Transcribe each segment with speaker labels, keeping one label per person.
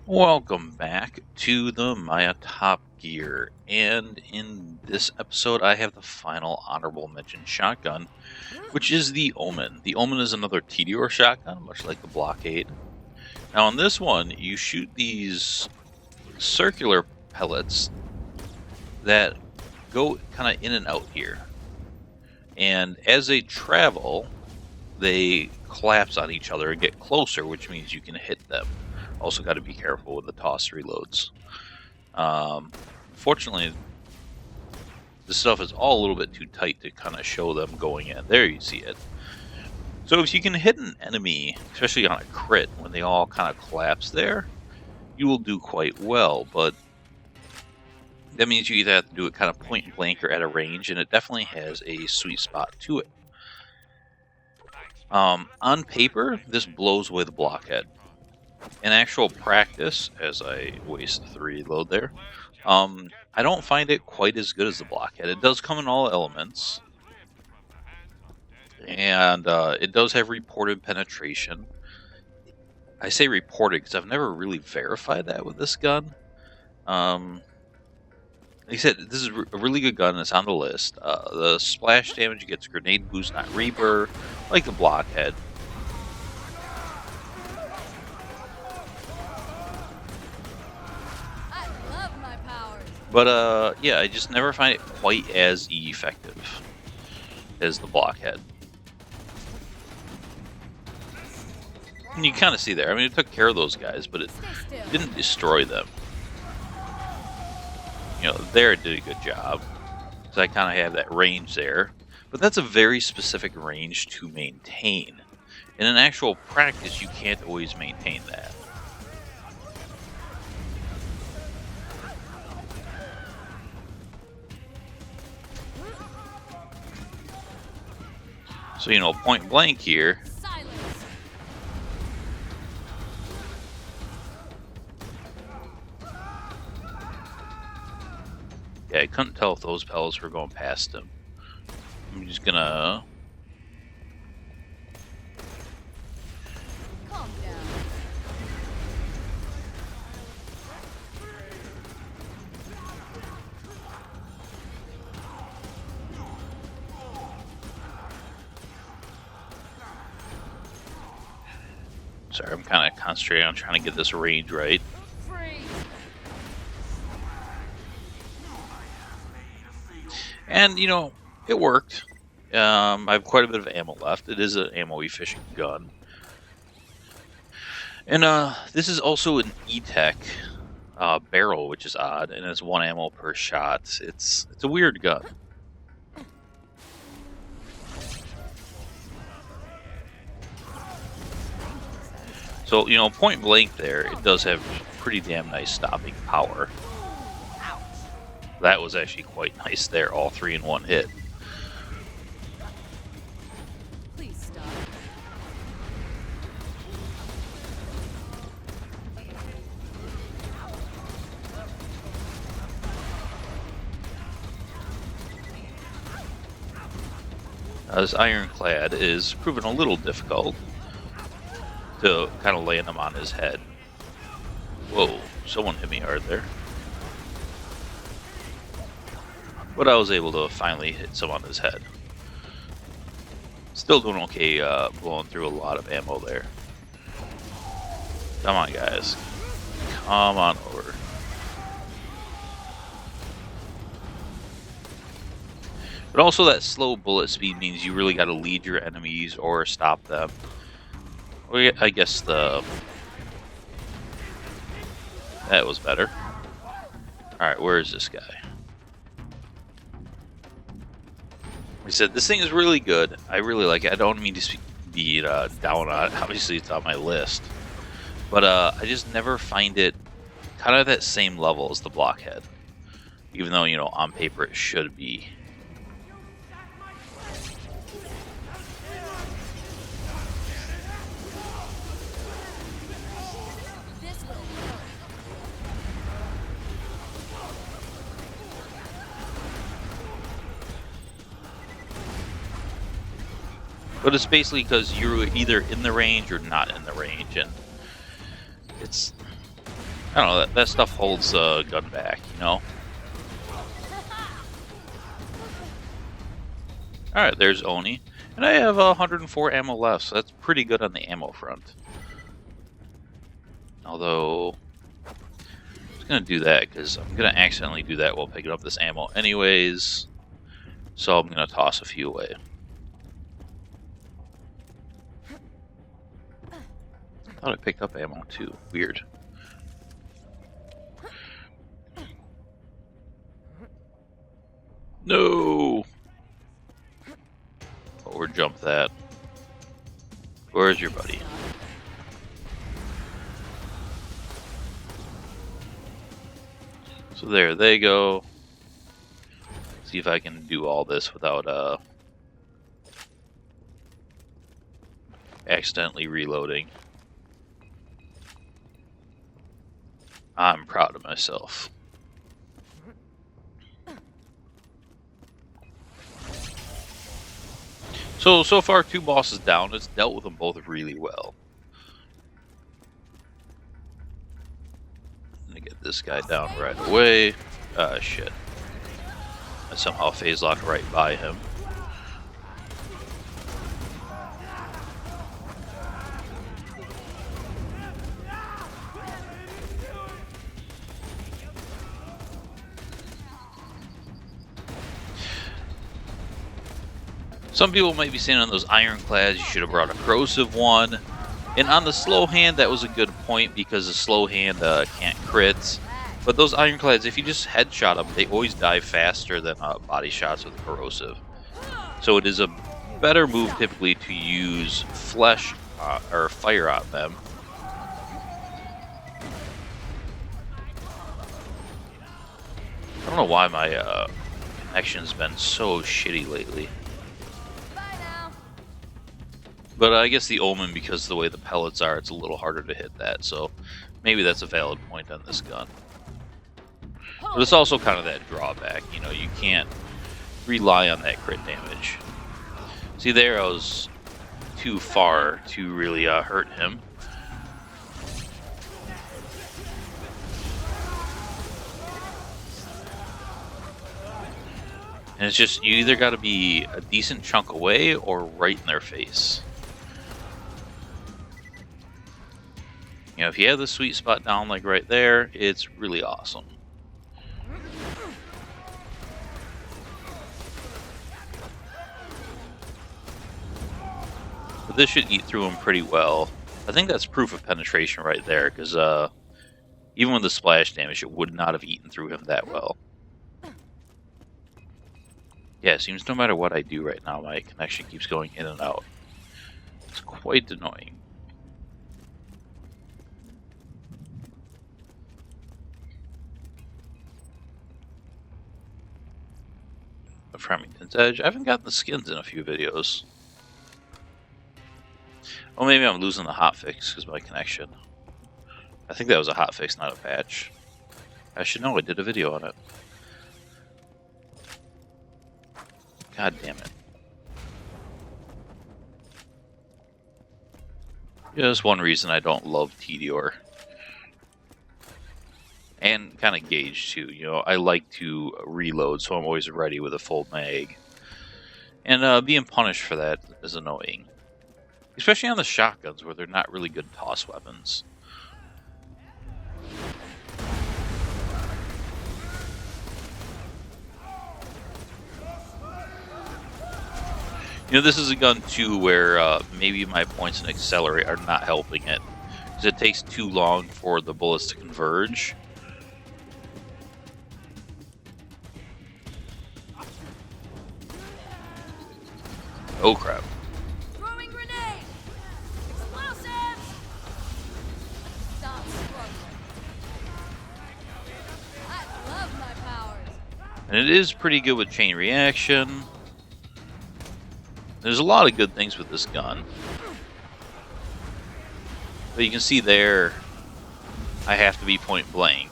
Speaker 1: Welcome back to the Maya Top Gear, and in this episode I have the final honorable mention shotgun, which is the Omen. The Omen is another Tediore shotgun, much like the Blockade. Now on this one, you shoot these circular pellets that go kind of in and out here, and as they travel, they collapse on each other and get closer, which means you can hit them. Also got to be careful with the toss reloads. Fortunately, this stuff is all a little bit too tight to kind of show them going in. There you see it. So if you can hit an enemy, especially on a crit, when they all kind of collapse there, you will do quite well, but that means you either have to do it kind of point blank or at a range, and it definitely has a sweet spot to it. On paper, this blows away the blockhead. In actual practice, as I waste 3 reload there, I don't find it quite as good as the blockhead. It does come in all elements, and it does have reported penetration. I say reported because I've never really verified that with this gun. Like I said, this is a really good gun. It's on the list. The splash damage gets grenade boost, not rebirth, like the blockhead. But, yeah, I just never find it quite as effective as the blockhead. And you kind of see there. I mean, it took care of those guys, but it didn't destroy them. You know, there it did a good job. So I kind of have that range there. But that's a very specific range to maintain. In an actual practice, you can't always maintain that. So, you know, point blank here. Yeah, I couldn't tell if those pellets were going past him. I'm just gonna...
Speaker 2: Calm down.
Speaker 1: Sorry, I'm kind of concentrating on trying to get this range right. And, you know, it worked. I have quite a bit of ammo left. It is an ammo-efficient gun. And this is also an E-Tech barrel, which is odd, and it's 1 ammo per shot. It's a weird gun. So, you know, point blank there, it does have pretty damn nice stopping power. That was actually quite nice there, all 3 in 1 hit.
Speaker 2: Please stop.
Speaker 1: This ironclad is proven a little difficult to kind of land him on his head. Whoa, someone hit me hard there. But I was able to finally hit some on his head. Still doing okay, blowing through a lot of ammo there. Come on, guys. Come on over. But also that slow bullet speed means you really got to lead your enemies or stop them. Well, I guess that was better. Alright, where is this guy? Like I said, this thing is really good. I really like it. I don't mean to be down on it. Obviously, it's on my list. But I just never find it kind of that same level as the blockhead. Even though, you know, on paper it should be. But it's basically because you're either in the range or not in the range, and it's I don't know, that stuff holds the gun back, you know? Alright, there's Oni. And I have 104 ammo left, so that's pretty good on the ammo front. Although, I was going to do that, because I'm going to accidentally do that while picking up this ammo anyways. So I'm going to toss a few away. I thought I picked up ammo too. Weird. No! Overjump that. Where's your buddy? So there they go. See if I can do all this without accidentally reloading. I'm proud of myself. So far 2 bosses down. It's dealt with them both really well. I'm gonna get this guy down right away. Shit. I somehow phase locked right by him. Some people might be saying on those ironclads you should have brought a corrosive one. And on the slow hand, that was a good point because the slow hand can't crit. But those ironclads, if you just headshot them, they always die faster than body shots with corrosive. So it is a better move typically to use flesh or fire on them. I don't know why my connection's been so shitty lately. But I guess the Omen, because of the way the pellets are, it's a little harder to hit that, so maybe that's a valid point on this gun. But it's also kind of that drawback, you know, you can't rely on that crit damage. See there, I was too far to really hurt him. And it's just, you either got to be a decent chunk away or right in their face. You know, if you have the sweet spot down like right there, it's really awesome. But this should eat through them pretty well. I think that's proof of penetration right there, because even with the splash damage, it would not have eaten through him that well. Yeah, it seems no matter what I do right now, my connection keeps going in and out. It's quite annoying. Farmington's Edge. I haven't gotten the skins in a few videos. Well, maybe I'm losing the hotfix because of my connection. I think that was a hotfix, not a patch. I should know, I did a video on it. God damn it. Yeah, that's one reason I don't love Tediore. And kind of Gauge too, you know, I like to reload, so I'm always ready with a full mag. And being punished for that is annoying. Especially on the shotguns, where they're not really good toss weapons. You know, this is a gun too where maybe my points and accelerate are not helping it. Because it takes too long for the bullets to converge. Oh crap.
Speaker 2: Throwing grenade! Explosives! Stop struggling. I love my powers.
Speaker 1: And it is pretty good with chain reaction. There's a lot of good things with this gun. But you can see there, I have to be point blank.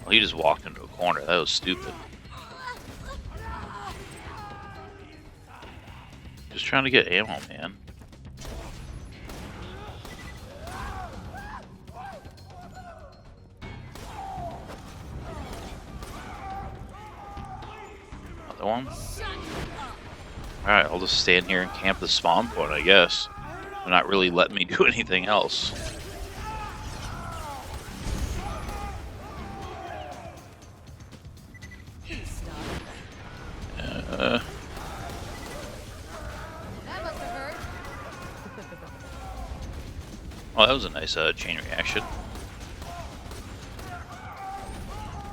Speaker 1: Well, he just walked into a corner. That was stupid. Just trying to get ammo, man. kill him?
Speaker 2: Shut up.
Speaker 1: Alright, I'll just stand here and camp the spawn point, I guess. They're not really letting me do anything else.
Speaker 2: That must have hurt.
Speaker 1: Well, that was a nice chain reaction.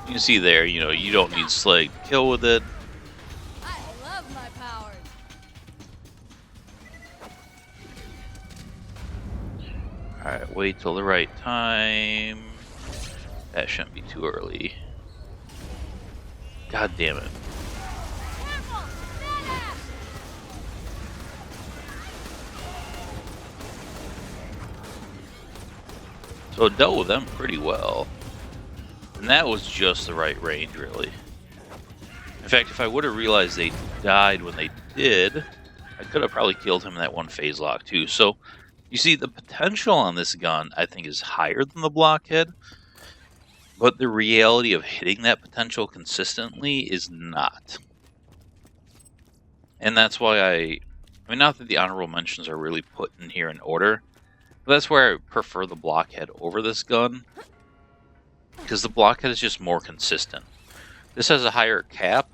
Speaker 1: You can see there, you know, you don't need Slag to kill with it.
Speaker 2: I love my powers.
Speaker 1: Alright, wait till the right time. That shouldn't be too early. God damn it.
Speaker 2: Careful! Badass!
Speaker 1: So it dealt with them pretty well. And that was just the right range, really. In fact, if I would have realized they died when they did, I could have probably killed him in that one phase lock too. So, you see, the potential on this gun, I think, is higher than the blockhead. But the reality of hitting that potential consistently is not. And that's why I mean, not that the honorable mentions are really put in here in order, but that's where I prefer the blockhead over this gun. Because the blockhead is just more consistent. This has a higher cap,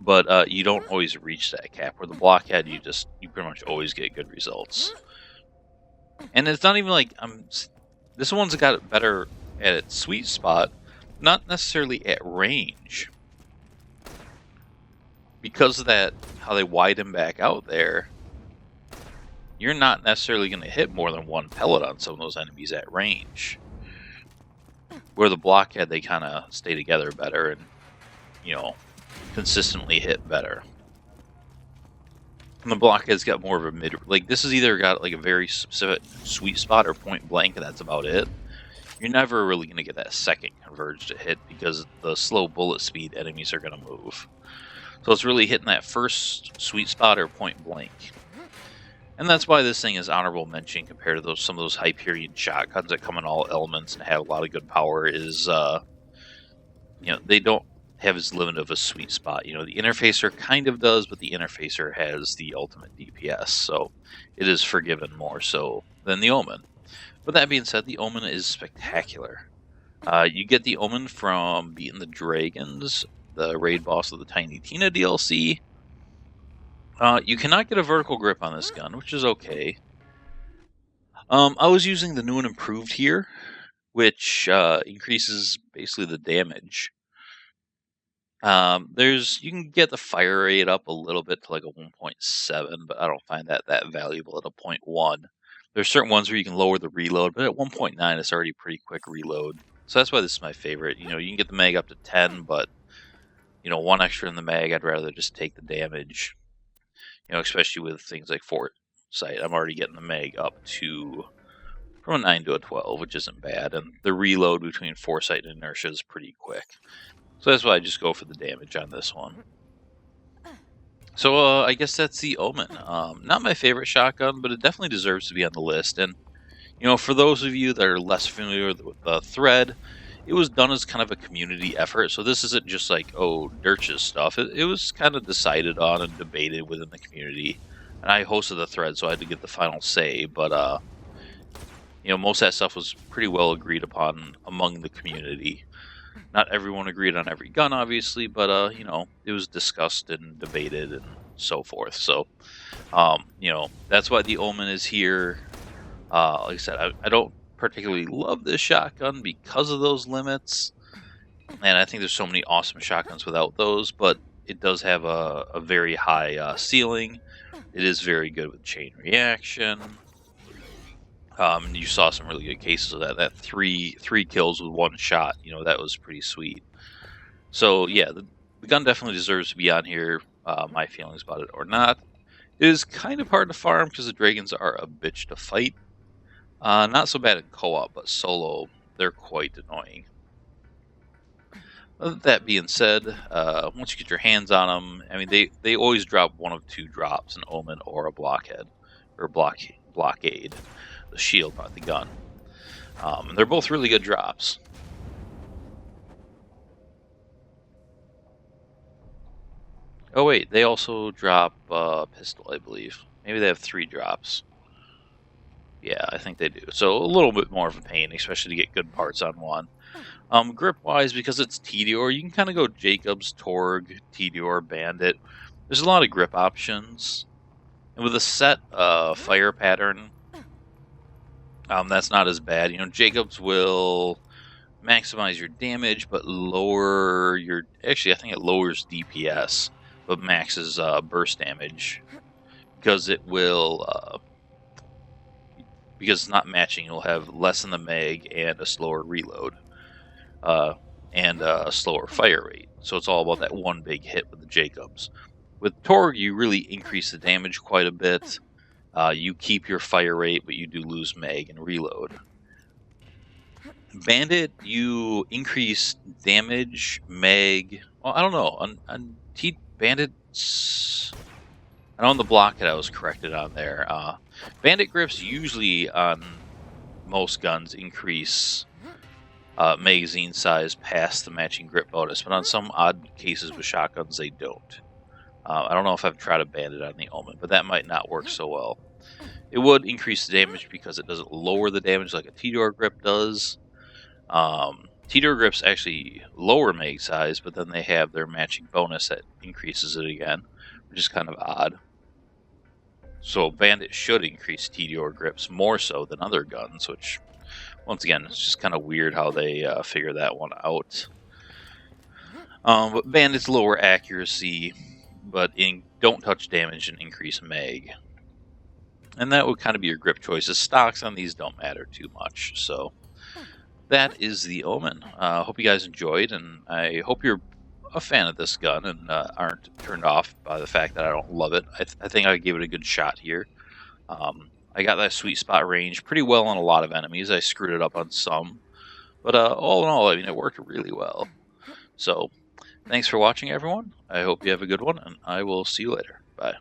Speaker 1: but you don't always reach that cap. Where the blockhead, you pretty much always get good results. And it's not even like this one's got it better at its sweet spot, not necessarily at range. Because of that, how they widen back out there, you're not necessarily going to hit more than one pellet on some of those enemies at range. Where the blockhead, they kind of stay together better and, you know, consistently hit better. And the blockhead's got more of a mid... Like, this has either got, like, a very specific sweet spot or point blank, and that's about it. You're never really going to get that second converge to hit because the slow bullet speed enemies are going to move. So it's really hitting that first sweet spot or point blank. And that's why this thing is honorable mention compared to some of those Hyperion shotguns that come in all elements and have a lot of good power is, you know, they don't have as limited of a sweet spot. You know, the Interfacer kind of does, but the Interfacer has the ultimate DPS, so it is forgiven more so than the Omen. But that being said, the Omen is spectacular. You get the Omen from beating the dragons, the raid boss of the Tiny Tina DLC. You cannot get a vertical grip on this gun, which is okay. I was using the new and improved here, which increases basically the damage. You can get the fire rate up a little bit to like a 1.7, but I don't find that valuable at a 0.1. There's certain ones where you can lower the reload, but at 1.9 it's already pretty quick reload. So that's why this is my favorite. You know, you can get the mag up to 10, but you know, one extra in the mag, I'd rather just take the damage. You know, especially with things like Foresight. I'm already getting the mag up to from a 9 to a 12, which isn't bad, and the reload between Foresight and Inertia is pretty quick. So that's why I just go for the damage on this one. So I guess that's the Omen. Not my favorite shotgun, but it definitely deserves to be on the list. And, you know, for those of you that are less familiar with the thread, it was done as kind of a community effort. So this isn't just like, oh, Dirch's stuff. It was kind of decided on and debated within the community. And I hosted the thread, so I had to get the final say. But, you know, most of that stuff was pretty well agreed upon among the community. Not everyone agreed on every gun, obviously, but, you know, it was discussed and debated and so forth. So, you know, that's why the Omen is here. Like I said, I don't particularly love this shotgun because of those limits. And I think there's so many awesome shotguns without those, but it does have a very high ceiling. It is very good with chain reaction. You saw some really good cases of that. That three kills with one shot, you know, that was pretty sweet. So yeah, the gun definitely deserves to be on here. My feelings about it or not. It is kind of hard to farm because the dragons are a bitch to fight. Not so bad in co-op, but solo, they're quite annoying. That being said, once you get your hands on them, I mean, they always drop one of two drops, an Omen or a blockhead, or blockade. The shield, not the gun. And they're both really good drops. Oh wait, they also drop pistol, I believe. Maybe they have 3 drops. Yeah, I think they do. So a little bit more of a pain, especially to get good parts on one. Grip-wise, because it's Tediore, you can kind of go Jacobs, Torg, Tediore, Bandit. There's a lot of grip options. And with a set fire pattern, that's not as bad. You know, Jacobs will maximize your damage, but lower your... Actually, I think it lowers DPS, but maxes burst damage. Because it will... because it's not matching, you'll have less in the mag and a slower reload. And a slower fire rate. So it's all about that one big hit with the Jacobs. With Torg, you really increase the damage quite a bit. You keep your fire rate, but you do lose mag and reload. Bandit, you increase damage, mag... Well, I don't know. On Bandits... I know on the block that I was corrected on there. Bandit grips usually on most guns increase magazine size past the matching grip bonus, but on some odd cases with shotguns, they don't. I don't know if I've tried a Bandit on the Omen, but that might not work so well. It would increase the damage because it doesn't lower the damage like a Tediore grip does. Tediore grips actually lower mag size, but then they have their matching bonus that increases it again, which is kind of odd. So Bandit should increase Tediore grips more so than other guns, which, once again, it's just kind of weird how they figure that one out. But Bandit's lower accuracy, but don't touch damage and increase mag. And that would kind of be your grip choices. Stocks on these don't matter too much, so that is the Omen. Hope you guys enjoyed, and I hope you're a fan of this gun and aren't turned off by the fact that I don't love it. I think I gave it a good shot here. I got that sweet spot range pretty well on a lot of enemies. I screwed it up on some, but all in all, I mean, it worked really well. So, thanks for watching, everyone. I hope you have a good one, and I will see you later. Bye.